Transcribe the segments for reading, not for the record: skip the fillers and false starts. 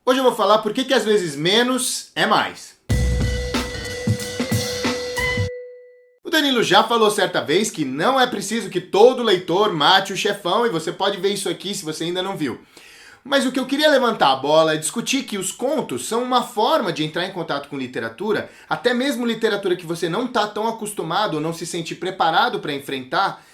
Hoje eu vou falar por que às vezes menos é mais. O Danilo já falou certa vez que não é preciso que todo leitor mate o chefão, e você pode ver isso aqui se você ainda não viu. Mas o que eu queria levantar a bola é discutir que os contos são uma forma de entrar em contato com literatura, até mesmo literatura que você não está tão acostumado ou não se sente preparado para enfrentar,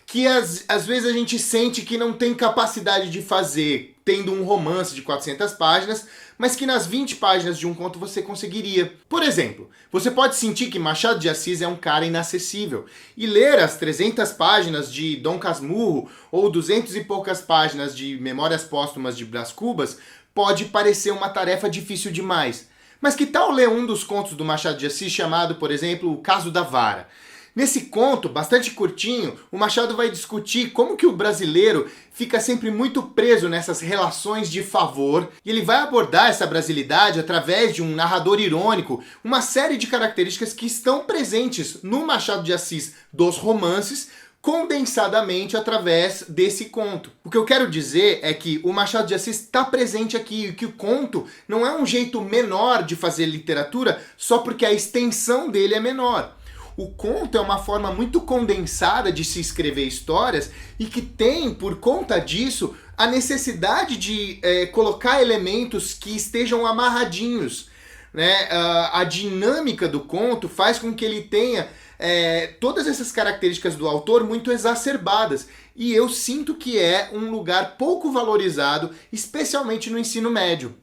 que às vezes a gente sente que não tem capacidade de fazer, tendo um romance de 400 páginas, mas que nas 20 páginas de um conto você conseguiria. Por exemplo, você pode sentir que Machado de Assis é um cara inacessível, e ler as 300 páginas de Dom Casmurro ou 200 e poucas páginas de Memórias Póstumas de Brás Cubas pode parecer uma tarefa difícil demais. Mas que tal ler um dos contos do Machado de Assis chamado, por exemplo, O Caso da Vara? Nesse conto, bastante curtinho, o Machado vai discutir como que o brasileiro fica sempre muito preso nessas relações de favor, e ele vai abordar essa brasilidade através de um narrador irônico, uma série de características que estão presentes no Machado de Assis dos romances, condensadamente através desse conto. O que eu quero dizer é que o Machado de Assis está presente aqui, e que o conto não é um jeito menor de fazer literatura só porque a extensão dele é menor. O conto é uma forma muito condensada de se escrever histórias e que tem, por conta disso, a necessidade de colocar elementos que estejam amarradinhos, né? A dinâmica do conto faz com que ele tenha todas essas características do autor muito exacerbadas. E eu sinto que é um lugar pouco valorizado, especialmente no ensino médio.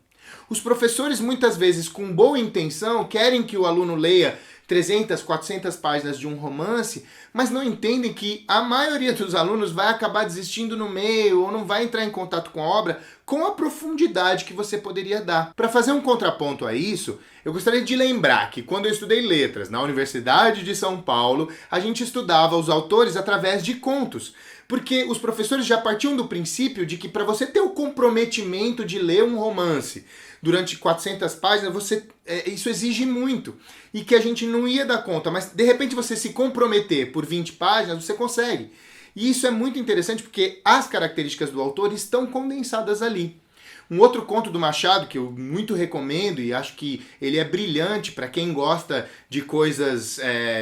Os professores, muitas vezes, com boa intenção, querem que o aluno leia 300, 400 páginas de um romance, mas não entendem que a maioria dos alunos vai acabar desistindo no meio ou não vai entrar em contato com a obra com a profundidade que você poderia dar. Para fazer um contraponto a isso, eu gostaria de lembrar que quando eu estudei letras na Universidade de São Paulo, a gente estudava os autores através de contos, porque os professores já partiam do princípio de que para você ter o comprometimento de ler um romance durante 400 páginas, isso exige muito, e que a gente não ia dar conta, mas de repente você se comprometer por 20 páginas, você consegue. E isso é muito interessante porque as características do autor estão condensadas ali. Um outro conto do Machado que eu muito recomendo e acho que ele é brilhante para quem gosta de coisas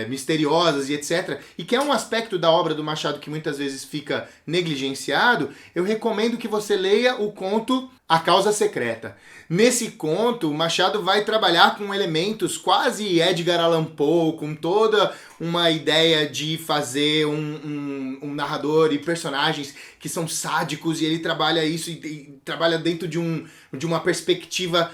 misteriosas e etc. e que é um aspecto da obra do Machado que muitas vezes fica negligenciado, eu recomendo que você leia o conto A Causa Secreta. Nesse conto, o Machado vai trabalhar com elementos quase Edgar Allan Poe, com toda uma ideia de fazer um narrador e personagens que são sádicos, e ele trabalha isso e trabalha dentro de uma perspectiva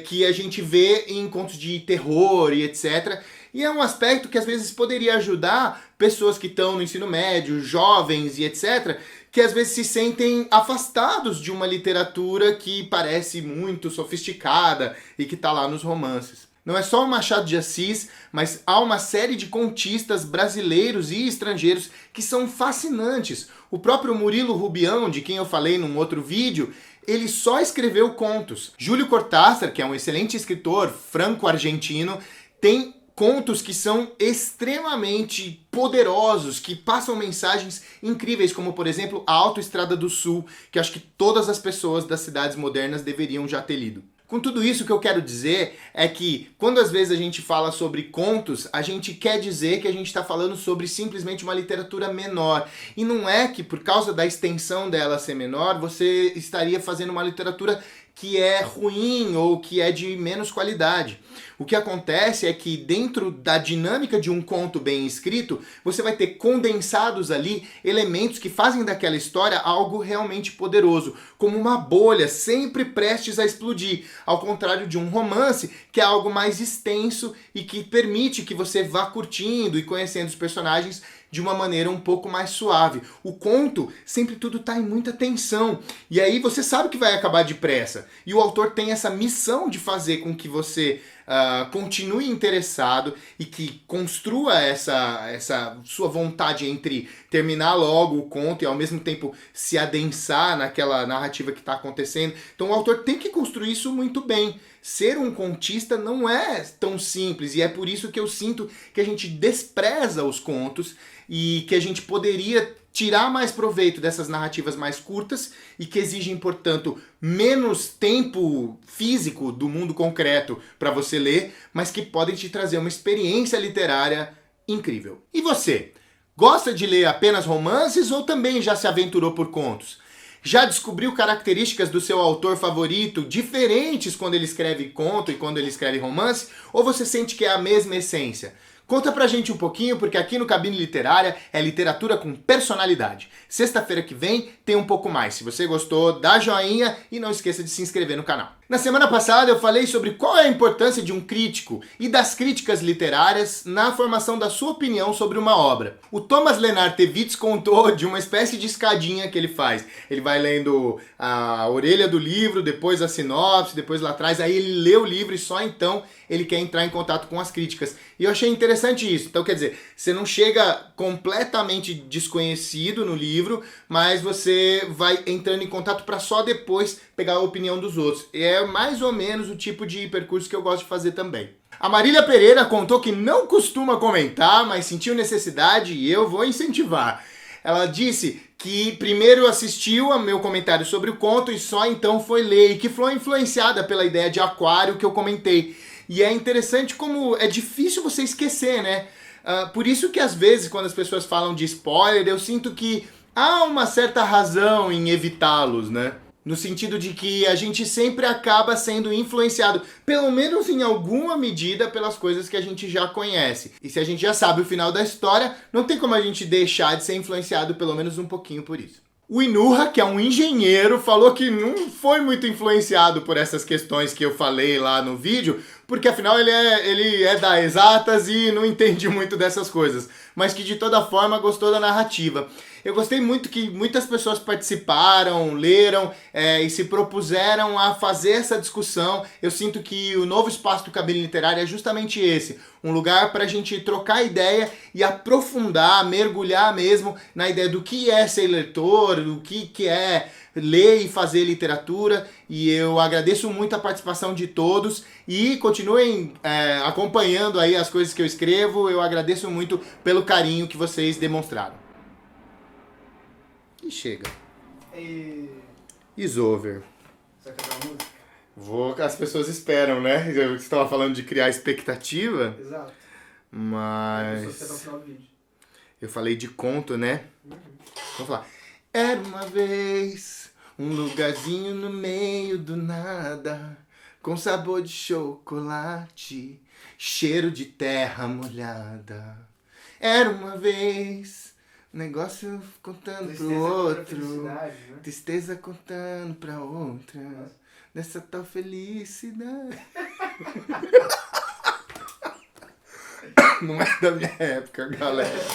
que a gente vê em contos de terror e etc. E é um aspecto que às vezes poderia ajudar pessoas que estão no ensino médio, jovens e etc., que às vezes se sentem afastados de uma literatura que parece muito sofisticada e que está lá nos romances. Não é só o Machado de Assis, mas há uma série de contistas brasileiros e estrangeiros que são fascinantes. O próprio Murilo Rubião, de quem eu falei num outro vídeo, ele só escreveu contos. Júlio Cortázar, que é um excelente escritor franco-argentino, tem contos que são extremamente poderosos, que passam mensagens incríveis, como, por exemplo, A Autoestrada do Sul, que acho que todas as pessoas das cidades modernas deveriam já ter lido. Com tudo isso, o que eu quero dizer é que, quando às vezes a gente fala sobre contos, a gente quer dizer que a gente está falando sobre simplesmente uma literatura menor. E não é que, por causa da extensão dela ser menor, você estaria fazendo uma literatura que é ruim ou que é de menos qualidade. O que acontece é que dentro da dinâmica de um conto bem escrito, você vai ter condensados ali elementos que fazem daquela história algo realmente poderoso, como uma bolha sempre prestes a explodir, ao contrário de um romance que é algo mais extenso e que permite que você vá curtindo e conhecendo os personagens de uma maneira um pouco mais suave. O conto, sempre tudo está em muita tensão. E aí você sabe que vai acabar depressa. E o autor tem essa missão de fazer com que você continue interessado e que construa essa sua vontade entre terminar logo o conto e ao mesmo tempo se adensar naquela narrativa que está acontecendo. Então o autor tem que construir isso muito bem. Ser um contista não é tão simples, e é por isso que eu sinto que a gente despreza os contos e que a gente poderia tirar mais proveito dessas narrativas mais curtas e que exigem, portanto, menos tempo físico do mundo concreto para você ler, mas que podem te trazer uma experiência literária incrível. E você? Gosta de ler apenas romances ou também já se aventurou por contos? Já descobriu características do seu autor favorito diferentes quando ele escreve conto e quando ele escreve romance? Ou você sente que é a mesma essência? Conta pra gente um pouquinho, porque aqui no Cabine Literária é literatura com personalidade. Sexta-feira que vem tem um pouco mais. Se você gostou, dá joinha e não esqueça de se inscrever no canal. Na semana passada eu falei sobre qual é a importância de um crítico e das críticas literárias na formação da sua opinião sobre uma obra. O Thomas Leonard-Tevits contou de uma espécie de escadinha que ele faz. Ele vai lendo a orelha do livro, depois a sinopse, depois lá atrás, aí ele lê o livro e só então ele quer entrar em contato com as críticas. E eu achei interessante isso. Então, quer dizer, você não chega completamente desconhecido no livro, mas você vai entrando em contato para só depois pegar a opinião dos outros. E é mais ou menos o tipo de percurso que eu gosto de fazer também. A Marília Pereira contou que não costuma comentar, mas sentiu necessidade e eu vou incentivar. Ela disse que primeiro assistiu ao meu comentário sobre o conto e só então foi ler, e que foi influenciada pela ideia de aquário que eu comentei. E é interessante como é difícil você esquecer, né? Por isso que às vezes quando as pessoas falam de spoiler, eu sinto que há uma certa razão em evitá-los, né? No sentido de que a gente sempre acaba sendo influenciado, pelo menos em alguma medida, pelas coisas que a gente já conhece. E se a gente já sabe o final da história, não tem como a gente deixar de ser influenciado pelo menos um pouquinho por isso. O Inurra, que é um engenheiro, falou que não foi muito influenciado por essas questões que eu falei lá no vídeo, porque afinal ele é da exatas e não entende muito dessas coisas, mas que de toda forma gostou da narrativa. Eu gostei muito que muitas pessoas participaram, leram e se propuseram a fazer essa discussão. Eu sinto que o novo espaço do Cabine Literário é justamente esse, um lugar para a gente trocar ideia e aprofundar, mergulhar mesmo na ideia do que é ser leitor, do que é ler e fazer literatura. E eu agradeço muito a participação de todos e continuem acompanhando aí as coisas que eu escrevo. Eu agradeço muito pelo carinho que vocês demonstraram. E chega. Is over. Você quer cantar uma música? As pessoas esperam, né? Você estava falando de criar expectativa. Exato. Mas As pessoas querem o final do vídeo. eu falei de conto, né? Vamos falar. Era uma vez um lugarzinho no meio do nada, com sabor de chocolate, cheiro de terra molhada. Era uma vez um negócio contando pro outro, Né? tristeza contando pra outra, nessa tal felicidade. Não é da minha época, galera.